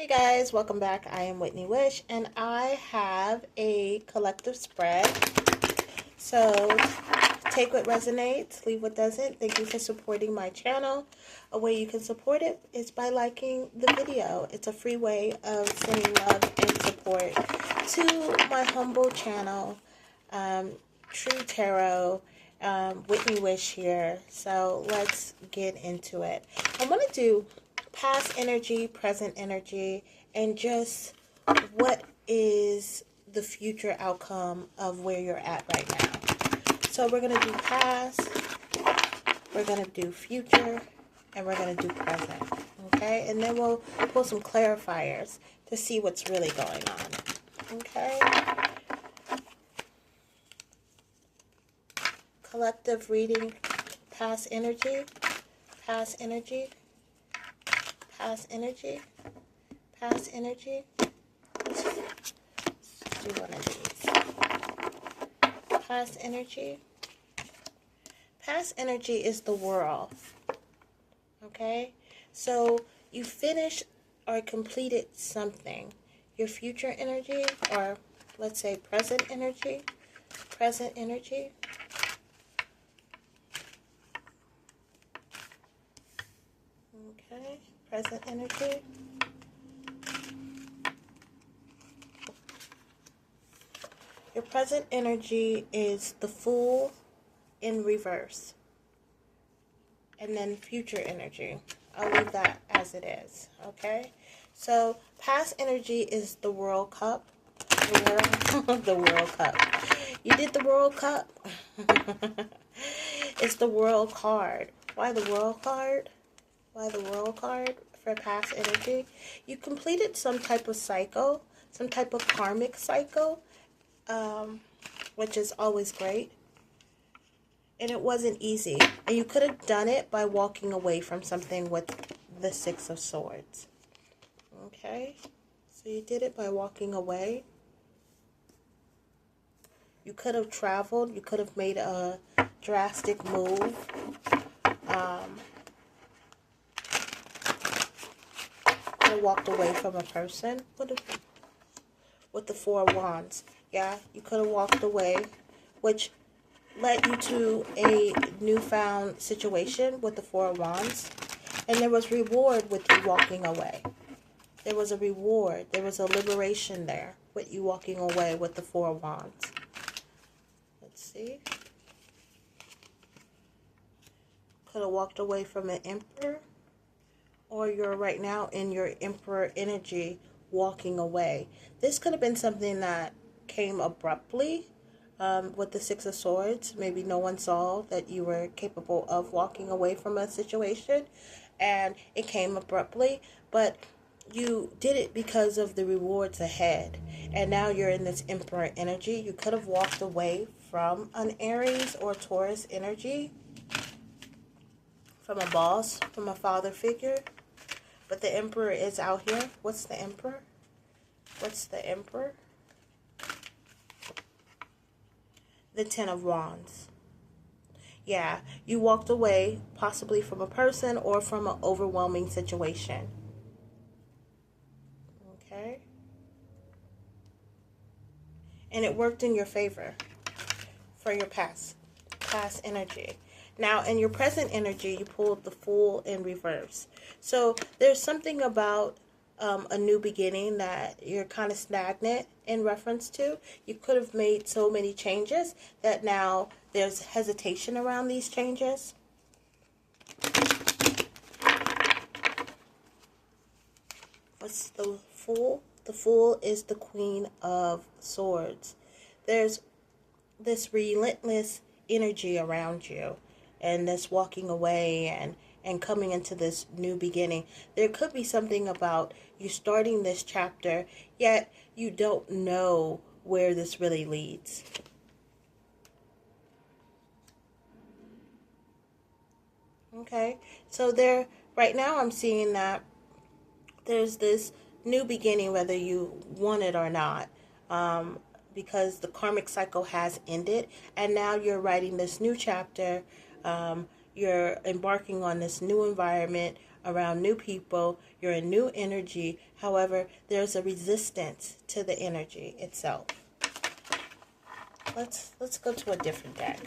Hey guys, welcome back. I am Whitney Wish and I have a collective spread. So take what resonates, leave what doesn't. Thank you for supporting my channel. A way you can support it is by liking the video. It's a free way of sending love and support to my humble channel, True Tarot. Whitney Wish here. So let's get into it. I want to do past energy, present energy, and just what is the future outcome of where you're at right now. So we're going to do past, we're going to do future, and we're going to do present. Okay? And then we'll pull some clarifiers to see what's really going on. Okay? Collective reading, past energy, past energy, past energy, past energy. Let's do one of these. Past energy. Past energy is the world. Okay? So you finished or completed something. Your future energy, or let's say present energy. Present energy. Okay, present energy. Your present energy is the Fool in reverse. And then future energy. I'll leave that as it is. Okay? So, past energy is the World Cup. The World Cup. You did the World Cup? It's the World card. Why the World card? Why the World card for past energy? You completed some type of cycle, some type of karmic cycle, which is always great. And it wasn't easy. And you could have done it by walking away from something with the Six of Swords. Okay? So you did it by walking away. You could have traveled. You could have made a drastic move. Walked away from a person with the Four of Wands. Yeah, you could have walked away, which led you to a newfound situation with the Four of Wands. And there was reward with you walking away. There was a reward. There was a liberation there with you walking away with the Four of Wands. Let's see. Could have walked away from an Emperor. Or you're right now in your Emperor energy walking away. This could have been something that came abruptly with the Six of Swords. Maybe no one saw that you were capable of walking away from a situation. And it came abruptly. But you did it because of the rewards ahead. And now you're in this Emperor energy. You could have walked away from an Aries or Taurus energy. From a boss, from a father figure. But the Emperor is out here. What's the Emperor? What's the Emperor? The Ten of Wands. Yeah, you walked away possibly from a person or from an overwhelming situation. Okay? And it worked in your favor for your past energy. Now, in your present energy, you pulled the Fool in reverse. So, there's something about a new beginning that you're kind of stagnant in reference to. You could have made so many changes that now there's hesitation around these changes. What's the Fool? The Fool is the Queen of Swords. There's this relentless energy around you. And this walking away and coming into this new beginning. There could be something about you starting this chapter, yet you don't know where this really leads. Okay, so there, right now I'm seeing that there's this new beginning, whether you want it or not. Because the karmic cycle has ended, and now you're writing this new chapter. You're embarking on this new environment, around new people. You're in new energy. However, there's a resistance to the energy itself. Let's go to a different deck.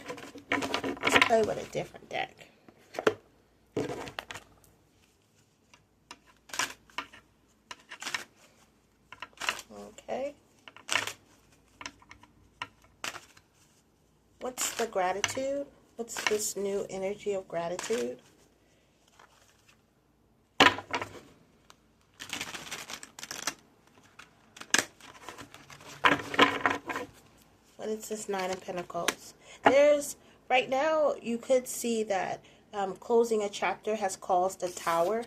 Let's play with a different deck. Okay. What's the gratitude? What's this new energy of gratitude? What is this Nine of Pentacles? Right now, you could see that closing a chapter has caused a tower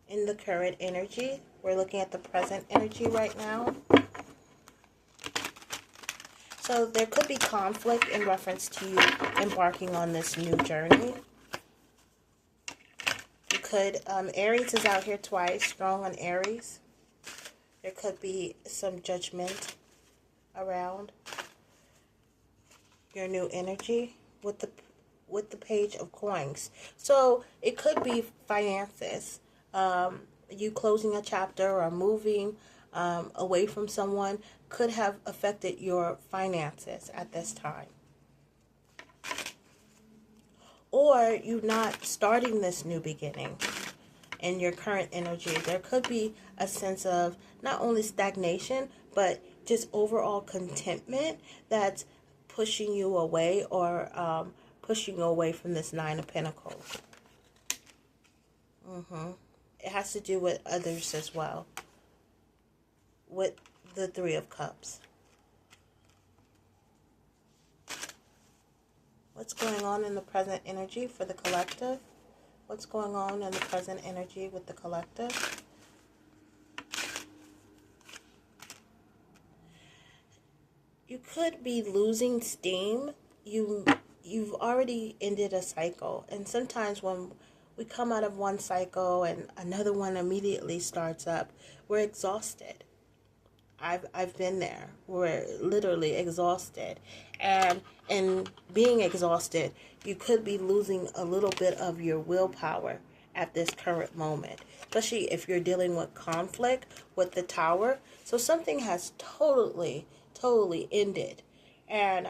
in the current energy. We're looking at the present energy right now. So there could be conflict in reference to you embarking on this new journey. You could, Aries is out here twice, strong on Aries. There could be some judgment around your new energy with the Page of Coins. So it could be finances. You closing a chapter or moving away from someone could have affected your finances at this time. Or you not starting this new beginning in your current energy. There could be a sense of not only stagnation, but just overall contentment that's pushing you away, or pushing you away from this Nine of Pentacles. It has to do with others as well. With the Three of Cups. What's going on in the present energy for the collective? What's going on in the present energy with the collective? You could be losing steam. You've already ended a cycle. And sometimes when we come out of one cycle and another one immediately starts up, we're exhausted. I've been there. We're literally exhausted. And in being exhausted, you could be losing a little bit of your willpower at this current moment. Especially if you're dealing with conflict with the Tower. So something has totally ended. And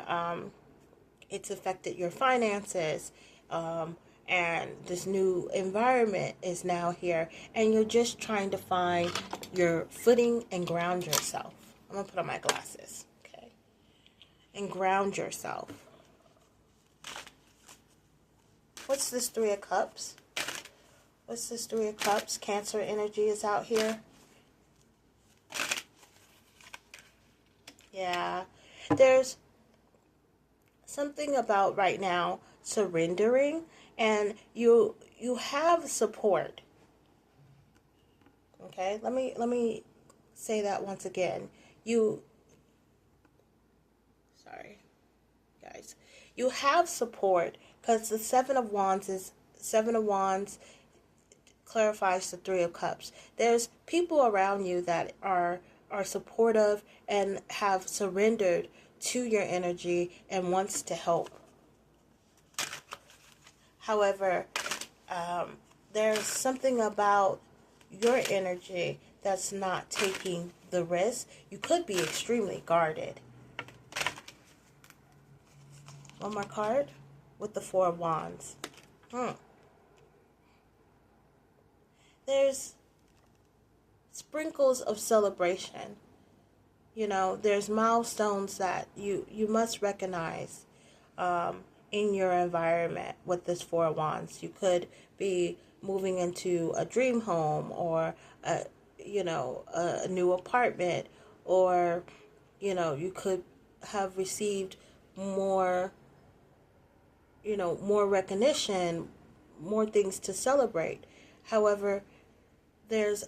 it's affected your finances. And this new environment is now here, and you're just trying to find your footing and ground yourself. I'm going to put on my glasses, okay? And ground yourself. What's this Three of Cups? What's this Three of Cups? Cancer energy is out here. Yeah, there's something about right now surrendering. And you have support. Okay, let me say that once again. Sorry, guys. You have support because the Seven of Wands clarifies the Three of Cups. There's people around you that are supportive and have surrendered to your energy and wants to help. However, there's something about your energy that's not taking the risk. You could be extremely guarded. One more card with the Four of Wands. There's sprinkles of celebration. You know, there's milestones that you must recognize in your environment with this Four of Wands. You could be moving into a dream home, or a new apartment, or you could have received more recognition, more things to celebrate. However, there's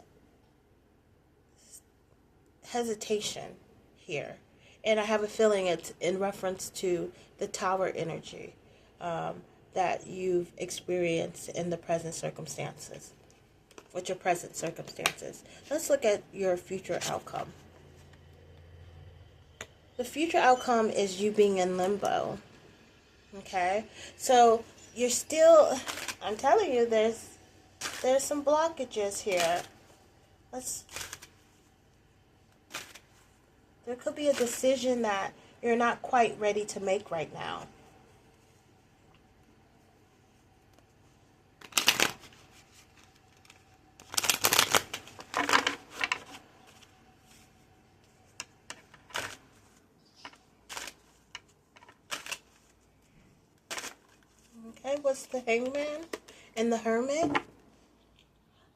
hesitation here. And I have a feeling it's in reference to the Tower energy that you've experienced in the present circumstances. With your present circumstances. Let's look at your future outcome. The future outcome is you being in limbo. Okay? So you're still, I'm telling you, there's There's some blockages here. There could be a decision that you're not quite ready to make right now. Okay, what's the Hangman and the Hermit?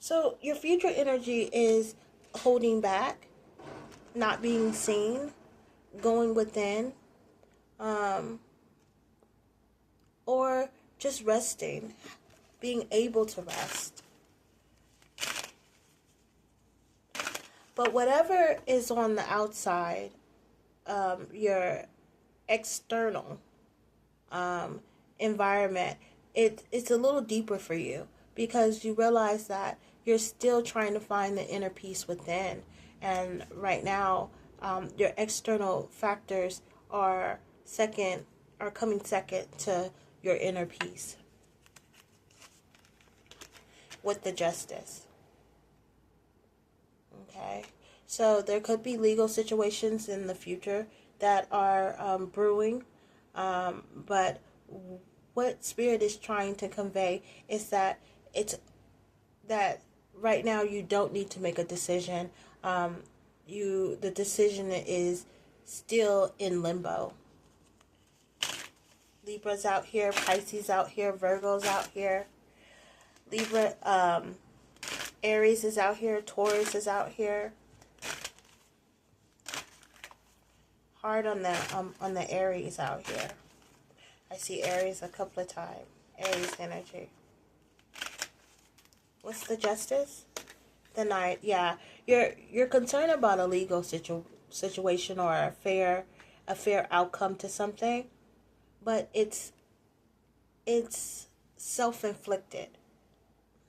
So your future energy is holding back, not being seen, going within, or just resting, being able to rest. But whatever is on the outside, your external environment, it's a little deeper for you because you realize that you're still trying to find the inner peace within. And right now, your external factors are coming second to your inner peace with the Justice. Okay, so there could be legal situations in the future that are brewing, but what Spirit is trying to convey is that that right now you don't need to make a decision. The decision is still in limbo. Libra's out here, Pisces out here, Virgo's out here. Aries is out here, Taurus is out here. Hard on the Aries out here. I see Aries a couple of times. Aries energy. What's the Justice? The Knight. Yeah, you're concerned about a legal situation or a fair outcome to something, but it's self-inflicted.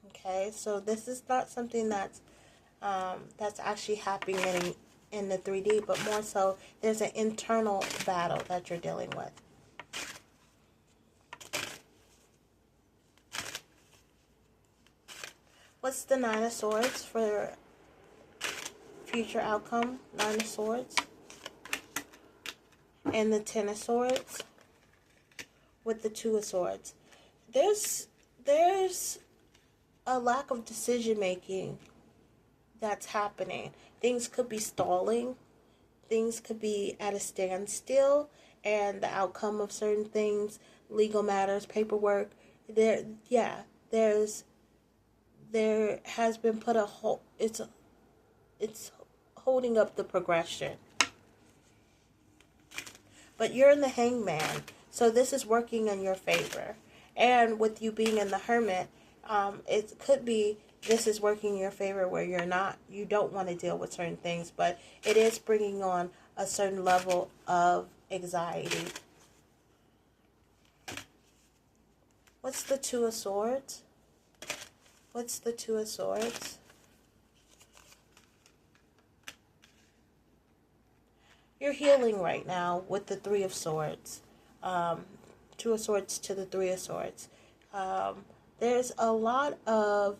Okay, so this is not something that's actually happening in the 3D, but more so there's an internal battle that you're dealing with. What's the Nine of Swords for future outcome? Nine of Swords. And the Ten of Swords with the Two of Swords. There's a lack of decision making that's happening. Things could be stalling. Things could be at a standstill, and the outcome of certain things, legal matters, paperwork, there has been put a hold. It's holding up the progression. But you're in the Hangman, so this is working in your favor. And with you being in the Hermit, it could be this is working in your favor where you don't want to deal with certain things, but it is bringing on a certain level of anxiety. What's the Two of Swords? What's the Two of Swords? You're healing right now with the Three of Swords. Two of Swords to the Three of Swords. There's a lot of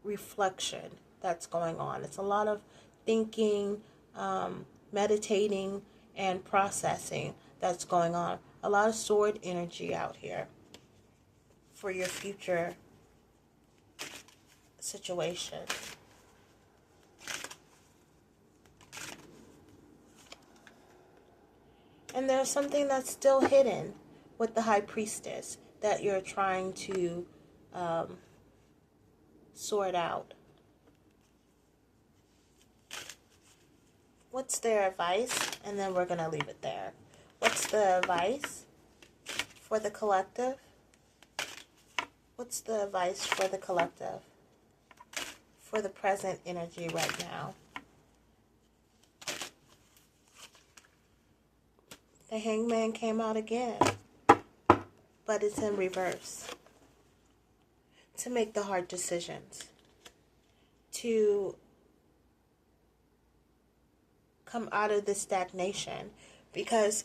reflection that's going on. It's a lot of thinking, meditating, and processing that's going on. A lot of sword energy out here for your future situation. And there's something that's still hidden with the High Priestess that you're trying to sort out. What's their advice? And then we're going to leave it there. What's the advice for the collective? What's the advice for the collective? For the present energy right now. The Hangman came out again, but it's in reverse. To make the hard decisions. To come out of the stagnation, because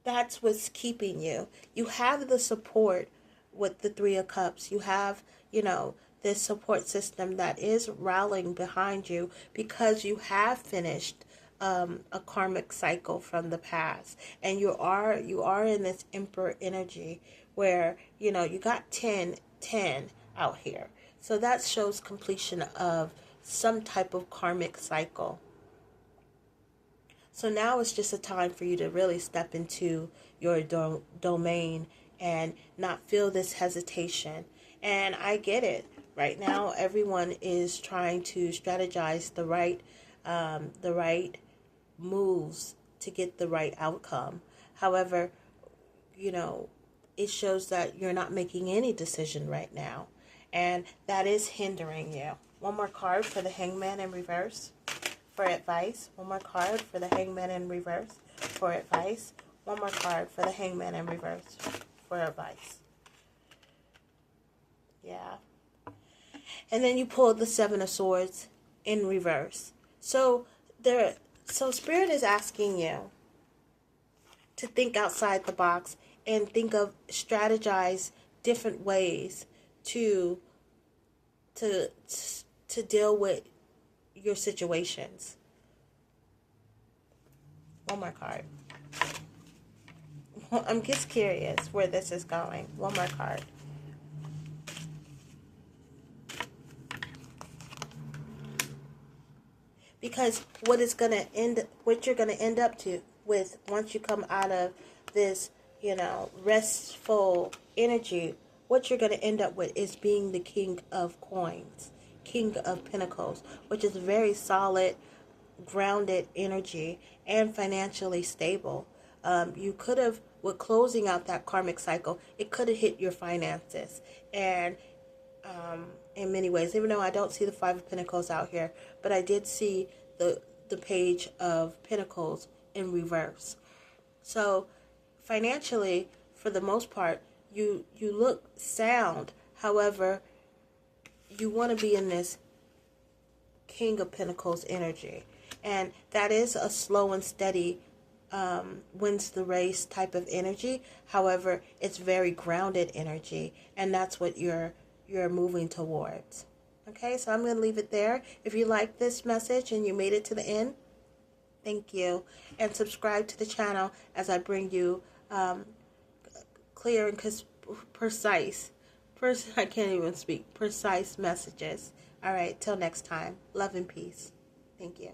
that's what's keeping you. You have the support with the Three of Cups. You have, you know, this support system that is rallying behind you because you have finished a karmic cycle from the past, and you are in this Emperor energy where, you know, you got 10 out here. So that shows completion of some type of karmic cycle. So now it's just a time for you to really step into your domain and not feel this hesitation. And I get it. Right now, everyone is trying to strategize the right moves to get the right outcome. However, you know, it shows that you're not making any decision right now, and that is hindering you. One more card for the Hangman in reverse for advice. One more card for the Hangman in reverse for advice. One more card for the Hangman in reverse for advice. Yeah. And then you pulled the Seven of Swords in reverse. So Spirit is asking you to think outside the box and think of strategize different ways to deal with your situations. One more card. I'm just curious where this is going. One more card. Because what you're gonna end up with once you come out of this, you know, restful energy, what you're gonna end up with is being the King of Coins, King of Pentacles, which is very solid, grounded energy and financially stable. You could have, with closing out that karmic cycle, it could have hit your finances, and in many ways, even though I don't see the Five of Pentacles out here, but I did see the Page of Pentacles in reverse. So financially, for the most part, you look sound. However, you want to be in this King of Pentacles energy, and that is a slow and steady wins the race type of energy. However, it's very grounded energy, and that's what you're moving towards. Okay, so I'm going to leave it there. If you like this message and you made it to the end, thank you. And subscribe to the channel as I bring you clear and precise messages. All right, till next time. Love and peace. Thank you.